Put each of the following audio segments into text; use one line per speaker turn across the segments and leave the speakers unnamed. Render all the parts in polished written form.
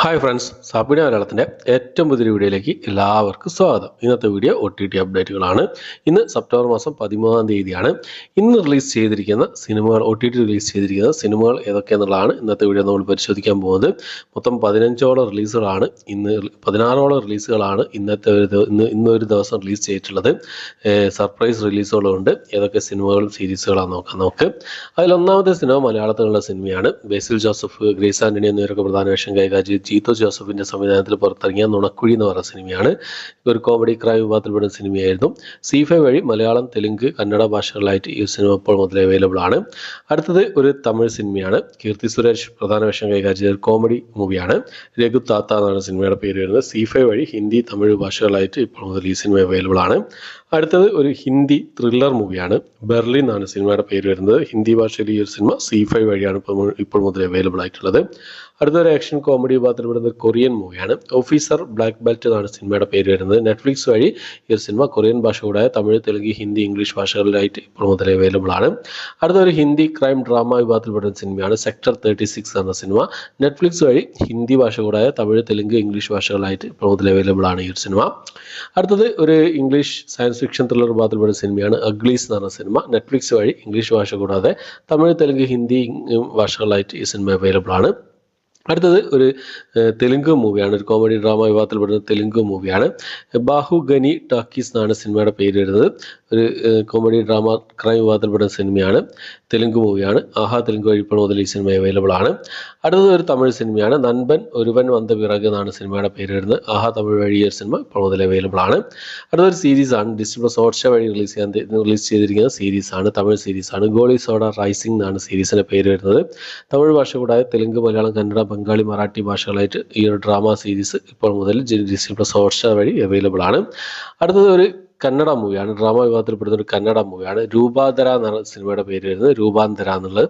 Hi friends, സാപ്പിയുടെ മലയാളത്തിൻ്റെ ഏറ്റവും പുതിയ വീഡിയോയിലേക്ക് എല്ലാവർക്കും സ്വാഗതം. ഇന്നത്തെ വീഡിയോ OTT അപ്ഡേറ്റുകളാണ്. ഇന്ന് സെപ്റ്റംബർ മാസം 13-ാം തീയതിയാണ്. ഇന്ന് റിലീസ് ചെയ്തിരിക്കുന്ന സിനിമകൾ, OTT റിലീസ് ചെയ്തിരിക്കുന്ന സിനിമകൾ ഏതൊക്കെയെന്നുള്ളതാണ് ഇന്നത്തെ വീഡിയോ നമ്മൾ പരിശോധിക്കാൻ പോകുന്നത്. മൊത്തം 15ഓളം റിലീസുകളാണ്, 16ഓളം റിലീസുകളാണ് ഇന്നൊരു ദിവസം റിലീസ് ചെയ്തിട്ടുള്ളത്. സർപ്രൈസ് റിലീസുകളുണ്ട്. ഏതൊക്കെ സിനിമകളും സീരീസുകളാണ് നമുക്ക്. അതിലൊന്നാമത്തെ സിനിമ മലയാളത്തിലുള്ള സിനിമയാണ്. ബേസിൽ ജോസഫ്, ഗ്രേസ് ആൻ്റണി എന്നിവരൊക്കെ പ്രധാന വേഷം കൈകാര്യം ജീത്തു ജോസഫിൻ്റെ സംവിധാനത്തിൽ പുറത്തിറങ്ങിയ നുണക്കുഴി എന്ന് പറയുന്ന സിനിമയാണ്. ഒരു കോമഡി ക്രൈം വിഭാഗത്തിൽപ്പെടുന്ന സിനിമയായിരുന്നു. C5 വഴി മലയാളം, തെലുങ്ക്, കന്നഡ ഭാഷകളിലായിട്ട് ഈ സിനിമ ഇപ്പോൾ മുതൽ അവൈലബിൾ ആണ്. അടുത്തത് ഒരു തമിഴ് സിനിമയാണ്. കീർത്തി സുരേഷ് പ്രധാന വേഷം കൈകാര്യം ചെയ്ത ഒരു കോമഡി മൂവിയാണ്. രഘു താത്ത എന്നാണ് സിനിമയുടെ പേര് വരുന്നത്. C5 വഴി ഹിന്ദി, തമിഴ് ഭാഷകളായിട്ട് ഇപ്പോൾ മുതൽ ഈ സിനിമ അവൈലബിൾ ആണ്. അടുത്തത് ഒരു ഹിന്ദി ത്രില്ലർ മൂവിയാണ്. ബെർലിൻ എന്നാണ് സിനിമയുടെ പേര് വരുന്നത്. ഹിന്ദി ഭാഷയിൽ ഈ ഒരു സിനിമ C5 വഴിയാണ് ഇപ്പോൾ മുതൽ അവൈലബിൾ ആയിട്ടുള്ളത്. അടുത്തൊരു ആക്ഷൻ കോമഡി വിഭാഗത്തിൽപ്പെടുന്ന ഒരു കൊറിയൻ മൂവിയാണ്. ഓഫീസർ ബ്ലാക്ക് ബെൽറ്റ് എന്നാണ് സിനിമയുടെ പേര് വരുന്നത്. നെറ്റ്ഫ്ലിക്സ് വഴി ഈ ഒരു സിനിമ കൊറിയൻ ഭാഷ കൂടാതെ തമിഴ്, തെലുങ്ക്, ഹിന്ദി, ഇംഗ്ലീഷ് ഭാഷകളിലായിട്ട് ഇപ്പോൾ മുതൽ അവൈലബിൾ ആണ്. അടുത്തൊരു ഹിന്ദി ക്രൈം ഡ്രാമ വിഭാഗത്തിൽപ്പെടുന്ന സിനിമയാണ് സെക്ടർ 36 എന്ന സിനിമ. നെറ്റ്ഫ്ലിക്സ് വഴി ഹിന്ദി ഭാഷ കൂടാതെ തമിഴ്, തെലുങ്ക്, ഇംഗ്ലീഷ് ഭാഷകളായിട്ട് ഇപ്പോൾ മുതൽ അവൈലബിൾ ആണ് ഈ ഒരു സിനിമ. അടുത്തത് ഒരു ഇംഗ്ലീഷ് സയൻസ് ഫിക്ഷൻ ത്രില്ലർ വിഭാഗത്തിൽപ്പെടുന്ന സിനിമയാണ് അഗ്ലീസ് എന്ന് പറഞ്ഞ സിനിമ. നെറ്റ്ഫ്ലിക്സ് വഴി ഇംഗ്ലീഷ് ഭാഷ കൂടാതെ തമിഴ്, തെലുങ്ക്, ഹിന്ദി ഭാഷകളായിട്ട് ഈ സിനിമ അവൈലബിൾ ആണ്. അടുത്തത് ഒരു തെലുങ്ക് മൂവിയാണ്. ഒരു കോമഡി ഡ്രാമ വിഭാഗത്തിൽപ്പെടുന്ന തെലുങ്ക് മൂവിയാണ്. ബാഹുഗനി ടാക്കീസ് എന്നാണ് സിനിമയുടെ പേര് വരുന്നത്. ഒരു കോമഡി ഡ്രാമ ക്രൈം വിഭാഗത്തിൽപ്പെടുന്ന സിനിമയാണ്. തെലുങ്ക് മൂവിയാണ്. ആഹാ തെലുങ്ക് വഴി ഇപ്പോൾ മുതൽ ഈ സിനിമ അവൈലബിൾ ആണ്. അടുത്തത് ഒരു തമിഴ് സിനിമയാണ്. നൻപൻ ഒരുവൻ വന്ന പിറക് എന്നാണ് സിനിമയുടെ പേര് വരുന്നത്. ആഹാ തമിഴ് വഴി ഈ സിനിമ ഇപ്പോൾ മുതൽ അവൈലബിൾ ആണ്. അടുത്തൊരു സീരീസാണ്. ഡിസ്നി+ ഹോട്ട്സ്റ്റാർ വഴി റിലീസ് ചെയ്തിരിക്കുന്ന സീരീസാണ്. തമിഴ് സീരീസാണ്. ഗോളി സോഡ റൈസിംഗ് എന്നാണ് സീരീസിൻ്റെ പേര് വരുന്നത്. തമിഴ് ഭാഷ കൂടാതെ തെലുങ്ക്, മലയാളം, കന്നഡ, ബംഗാളി, മറാഠി ഭാഷകളായിട്ട് ഈ ഒരു ഡ്രാമ സീരീസ് ഇപ്പോൾ മുതൽ ഡിസ്നി+ ഹോട്ട്സ്റ്റാർ വഴി അവൈലബിൾ ആണ്. അടുത്തത് ഒരു കന്നഡ മൂവിയാണ്. ഡ്രാമ വിഭാഗത്തിൽപ്പെടുന്ന ഒരു കന്നഡ മൂവിയാണ്. രൂപാന്തര എന്നാണ് സിനിമയുടെ പേര് വരുന്നത്. രൂപാന്തര എന്നുള്ളത്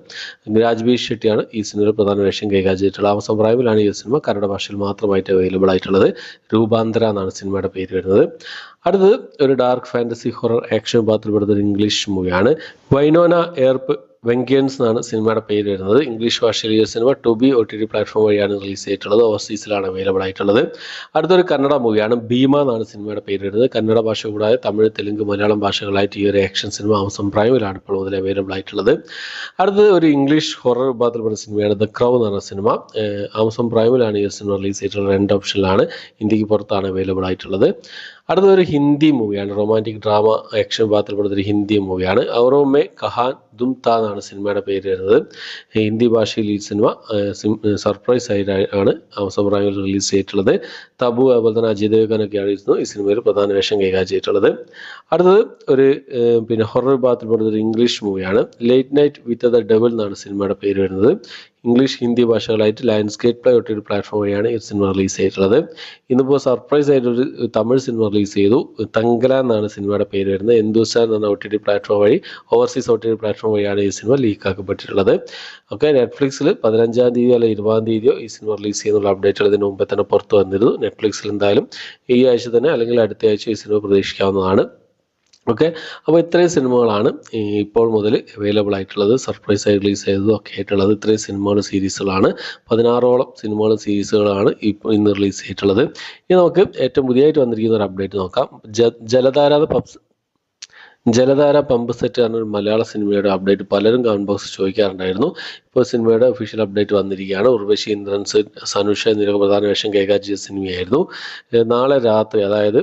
രാജ്ബി ഷെട്ടിയാണ് ഈ സിനിമയിൽ പ്രധാന വേഷം കൈകാര്യം ചെയ്തിട്ടുള്ളത്. ആമസോൺ പ്രൈമിലാണ് ഈ സിനിമ കന്നഡ ഭാഷയിൽ മാത്രമായിട്ട് അവൈലബിൾ ആയിട്ടുള്ളത്. രൂപാന്തര എന്നാണ് സിനിമയുടെ പേര് വരുന്നത്. അടുത്തത് ഒരു ഡാർക്ക് ഫാൻറ്റസി ഹൊറർ ആക്ഷൻ വിഭാഗത്തിൽപ്പെടുന്ന ഒരു ഇംഗ്ലീഷ് മൂവിയാണ്. വൈനോന എർപ്പ് വെങ്കിയൻസ് എന്നാണ് സിനിമയുടെ പേര് വരുന്നത്. ഇംഗ്ലീഷ് ഭാഷയിൽ ഈ സിനിമ ടുബി OTT പ്ലാറ്റ്ഫോം വഴിയാണ് റിലീസ് ചെയ്തിട്ടുള്ളത്. ഓവർസീസിലാണ് അവൈലബിൾ ആയിട്ടുള്ളത്. അടുത്തൊരു കന്നഡ മൂവിയാണ്. ഭീമ എന്നാണ് സിനിമയുടെ പേര് വരുന്നത്. കന്നഡ ഭാഷ കൂടാതെ തമിഴ്, തെലുങ്ക്, മലയാളം ഭാഷകളായിട്ട് ഈ ഒരു ആക്ഷൻ സിനിമ ആമസോൺ പ്രൈമിലാണ് ഇപ്പോൾ മുതൽ അവൈലബിൾ ആയിട്ടുള്ളത്. അടുത്തത് ഒരു ഇംഗ്ലീഷ് ഹൊറർ വിഭാഗത്തിൽപ്പെടുന്ന സിനിമയാണ് ദ ക്രൗ എന്ന് പറഞ്ഞ സിനിമ. ആമസോൺ പ്രൈമിലാണ് ഈ സിനിമ റിലീസ് ചെയ്തിട്ടുള്ളത്. 2 ഓപ്ഷനിലാണ്. ഇന്ത്യക്ക് പുറത്താണ് അവൈലബിൾ ആയിട്ടുള്ളത്. അടുത്തൊരു ഹിന്ദി മൂവിയാണ്. റൊമാൻറ്റിക് ഡ്രാമ ആക്ഷൻ വിഭാഗത്തിൽപ്പെടുന്ന ഒരു ഹിന്ദി മൂവിയാണ്. ഔറോ മേ കഹാൻ തും താ എന്നാണ് സിനിമയുടെ പേര് വരുന്നത്. ഹിന്ദി ഭാഷയിൽ ഈ സിനിമ സർപ്രൈസ് ആയിട്ടാണ് ആമസോൺ പ്രൈമിൽ റിലീസ് ചെയ്തിട്ടുള്ളത്. തബു, അതുപോലെ തന്നെ അജയ് ദേവ്ഗനൊക്കെയാണ് ഈ സിനിമയിൽ പ്രധാന വേഷം കൈകാര്യം ചെയ്തിട്ടുള്ളത്. അടുത്തത് ഒരു ഹൊറർ വിഭാഗത്തിൽപ്പെടുന്ന ഒരു ഇംഗ്ലീഷ് മൂവിയാണ്. Late night with the devil എന്നാണ് സിനിമയുടെ പേര് വരുന്നത്. ഇംഗ്ലീഷ്, ഹിന്ദി ഭാഷകളായിട്ട് ലയൺസ്ഗേറ്റ് പ്ലേ OTT പ്ലാറ്റ്ഫോം വഴിയാണ് ഈ സിനിമ റിലീസ് ചെയ്തിട്ടുള്ളത്. ഇന്നിപ്പോൾ സർപ്രൈസ് ആയിട്ടൊരു തമിഴ് സിനിമ റിലീസ് ചെയ്തു. തങ്കല എന്നാണ് സിനിമയുടെ പേര് വരുന്നത്. ഹിന്ദുസ്ഥാൻ എന്ന OTT പ്ലാറ്റ്ഫോം വഴി, ഓവർസീസ് OTT പ്ലാറ്റ്ഫോം വഴിയാണ് ഈ സിനിമ ലീക്കാക്കപ്പെട്ടിട്ടുള്ളത്. ഓക്കെ, നെറ്റ്ഫ്ലിക്സിൽ 15-ാം തീയതി അല്ലെങ്കിൽ 20-ാം തീയതിയോ ഈ സിനിമ റിലീസ് ചെയ്യുന്നുള്ള അപ്ഡേറ്റുകൾ ഇതിന് മുമ്പേ തന്നെ പുറത്തു വന്നിരുന്നു. നെറ്റ്ഫ്ലിക്സിൽ എന്തായാലും ഈ ആഴ്ച തന്നെ അല്ലെങ്കിൽ അടുത്ത ആഴ്ച ഈ സിനിമ പ്രതീക്ഷിക്കാവുന്നതാണ്. ഓക്കെ, അപ്പോൾ ഇത്രയും സിനിമകളാണ് ഇപ്പോൾ മുതൽ അവൈലബിൾ ആയിട്ടുള്ളത്. സർപ്രൈസ് ആയി റിലീസ് ചെയ്തതും ഒക്കെ ആയിട്ടുള്ളത് ഇത്രയും സിനിമകളും സീരീസുകളാണ്. 16ഓളം സിനിമകളും സീരീസുകളാണ് ഇപ്പോൾ ഇന്ന് റിലീസ് ചെയ്തിട്ടുള്ളത്. ഇനി നമുക്ക് ഏറ്റവും പുതിയതായിട്ട് വന്നിരിക്കുന്ന ഒരു അപ്ഡേറ്റ് നോക്കാം. ജലധാര പമ്പ് സെറ്റ് എന്ന ഒരു മലയാള സിനിമയുടെ അപ്ഡേറ്റ് പലരും കമന്റ് ബോക്സിൽ ചോദിക്കാറുണ്ടായിരുന്നു. ഇപ്പോൾ സിനിമയുടെ ഒഫീഷ്യൽ അപ്ഡേറ്റ് വന്നിരിക്കുകയാണ്. ഉർവശി, ഇന്ദ്രൻസ്, സനുഷ എന്നിവരൊക്കെ പ്രധാന വേഷം കൈകാര്യം ചെയ്ത സിനിമയായിരുന്നു. നാളെ രാത്രി, അതായത്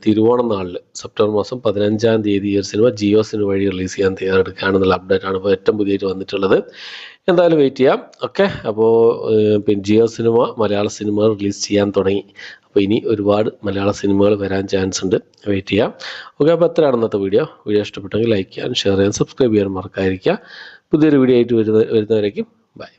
തിരുവോണം നാളിൽ സെപ്റ്റംബർ മാസം 15-ാം തീയതി ഈ ഒരു സിനിമ ജിയോ സിനിമ വഴി റിലീസ് ചെയ്യാൻ തയ്യാറെടുക്കുകയാണെന്നുള്ള അപ്ഡേറ്റാണ് ഇപ്പോൾ ഏറ്റവും പുതിയതായിട്ട് വന്നിട്ടുള്ളത്. എന്തായാലും വെയിറ്റ് ചെയ്യാം. ഓക്കെ, അപ്പോൾ ജിയോ സിനിമ മലയാള സിനിമ റിലീസ് ചെയ്യാൻ തുടങ്ങി. അപ്പോൾ ഇനി ഒരുപാട് മലയാള സിനിമകൾ വരാൻ ചാൻസ് ഉണ്ട്. വെയിറ്റ് ചെയ്യാം. ഓക്കെ, അപ്പോൾ എത്രയാണ് ഇന്നത്തെ വീഡിയോ ഇഷ്ടപ്പെട്ടെങ്കിൽ ലൈക്ക് ചെയ്യാൻ, ഷെയർ ചെയ്യാൻ, സബ്സ്ക്രൈബ് ചെയ്യാൻ മറക്കാതിരിക്കുക. പുതിയൊരു വീഡിയോ ആയിട്ട് വരുന്നവരേക്കും ബൈ.